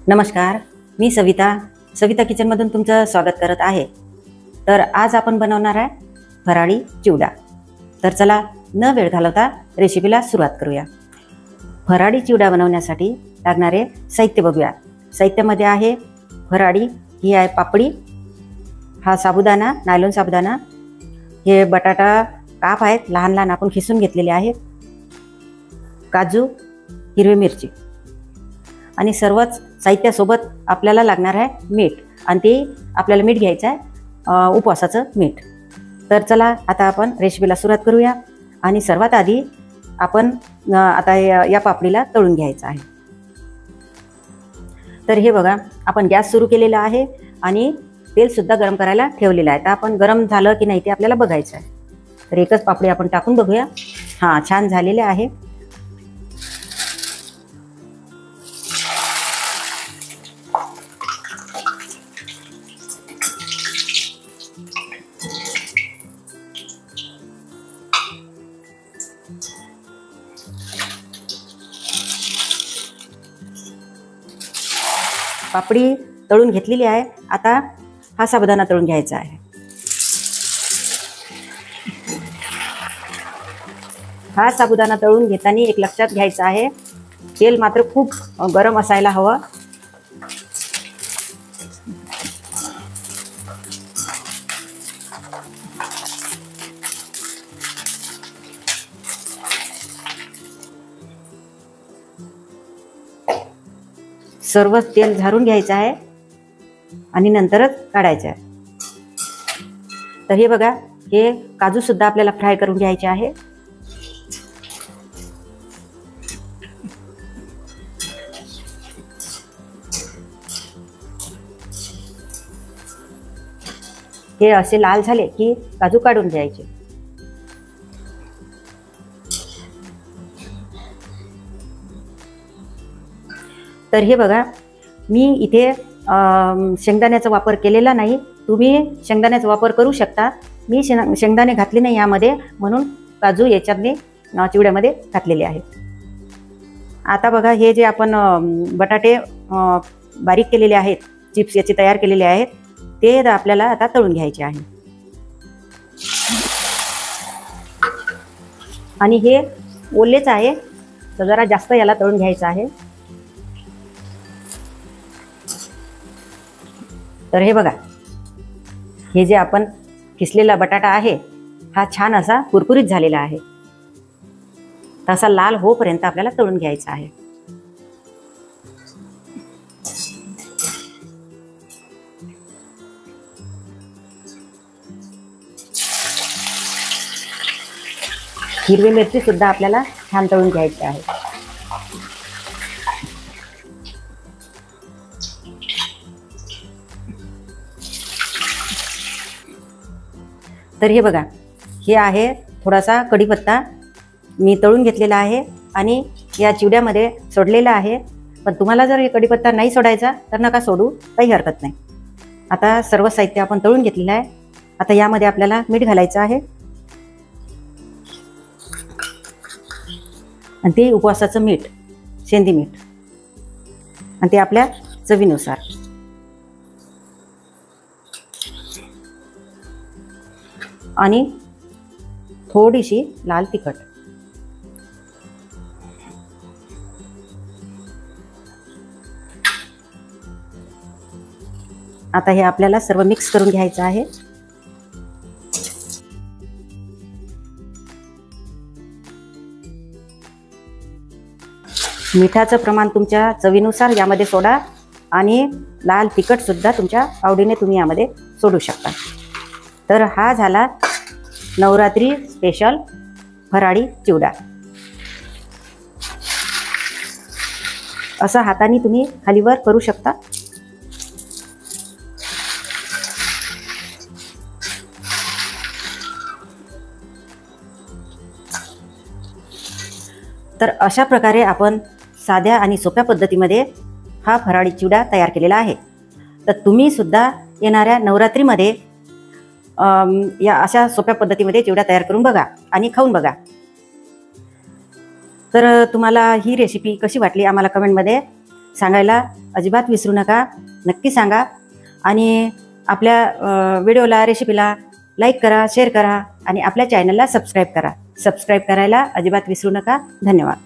नमस्कार, मी सविता किचनमधून तुमचं स्वागत करत आहे। तर आज आपण बनवणार आहे फराळी चिवडा। तर चला न वेळ घालवता रेसिपीला सुरुवात करूया। फराळी चिवडा बनवण्यासाठी लागणारे साहित्य बघूया। साहित्यामध्ये आहे फराळी, ही आहे पापडी, हा साबुदाणा, नायलॉन साबुदाणा, हे बटाटा काप आहेत लहान लहान आपण खिसून घेतलेले आहेत, काजू, हिरवी मिरची आणि सर्वच साहित्यासोबत आपल्याला लागणार आहे मीठ, आणि ते आपल्याला मीठ घ्यायचं आहे उपवासाचं मीठ। तर चला आता आपण रेसिपीला सुरुवात करूया। आणि सर्वात आधी आपण आता या पापडीला तळून घ्यायचं आहे। तर हे बघा, आपण गॅस सुरू केलेला आहे आणि तेल सुद्धा गरम करायला ठेवलेलं आहे। तर आपण गरम झालं की नाही ते आपल्याला बघायचं आहे। तर एकच पापडी आपण टाकून बघूया। हां, छान झालेले आहे। पापडी तळून घेतलेली आहे। आता हा साबुदाणा तळून घ्यायचा आहे। हा साबुदाणा तळून घेताना एक लक्षात घ्यायचं आहे, तेल मात्र खूप गरम असायला हवं। सर्व तेल झारून घ्यायचं आहे आणि नंतरच काढायचं आहे। तर हे बघा, हे काजू सुद्धा आपल्याला फ्राय करून घ्यायचे आहे। हे असे लाल झाले की काजू काढून घ्यायचे। तर हे बघा, मी इथे शेंगदाण्याचा वापर केलेला नाही, तुम्ही शेंगदाण्याचा वापर करू शकता। मी शेंगदाणे घातले नाही यामध्ये, म्हणून काजू याच्यातले चिवड्यामध्ये घातलेले आहेत। आता बघा, हे जे आपण बटाटे बारीक केलेले आहेत, चिप्स याचे तयार केलेले आहेत, ते आपल्याला आता तळून घ्यायचे आहे। आणि हे ओलेच आहे, तर जरा जास्त याला तळून घ्यायचं आहे। तर हे बघा, हे जे आपण किसलेला बटाटा आहे हा छान असा कुरकुरीत झालेला आहे। तसा लाल होईपर्यंत आपल्याला तळून घ्यायचा आहे। हिरवी मिरची सुद्धा आपल्याला छान तळून घ्यायची आहे। तर हे बघा, हे आहे थोडासा कढीपत्ता, मी तळून घेतलेला आहे आणि या चिवड्यामध्ये सोडलेला आहे। पण तुम्हाला जर हे कढीपत्ता नाही सोडायचा तर नका सोडू, काही हरकत नाही। आता सर्व साहित्य आपण तळून घेतलेलं आहे। आता यामध्ये आपल्याला मीठ घालायचं आहे, आणि ते उपवासाचं मीठ, शेंदी मीठ, आणि ते आपल्या चवीनुसार। आणि थोडीशी लाल तिखट। आता हे आपल्याला सर्व मिक्स करून घ्यायचं आहे। मिठाचं प्रमाण तुमच्या चवीनुसार यामध्ये सोडा, आणि लाल तिखट सुद्धा तुमच्या आवडीने तुम्ही यामध्ये सोडू शकता। तर हा झाला नवरात्री स्पेशल फराळी चिवडा। असा हाताने तुम्ही खालीवर करू शकता। तर अशा प्रकारे आपण साध्या आणि सोप्या पद्धतीमध्ये हा फराळी चिवडा तयार केलेला आहे। तर तुम्ही सुद्धा येणाऱ्या नवरात्रीमध्ये या अशा सोप्या पद्धतीमध्ये चिवडा तयार करून बघा आणि खाऊन बघा। तर तुम्हाला ही रेसिपी कशी वाटली आम्हाला कमेंटमध्ये सांगायला अजिबात विसरू नका. नक्की सांगा आणि आपल्या व्हिडिओला रेसिपीला लाईक करा, शेअर करा आणि आपल्या चॅनलला सबस्क्राईब करा. सबस्क्राईब करायला अजिबात विसरू नका. धन्यवाद.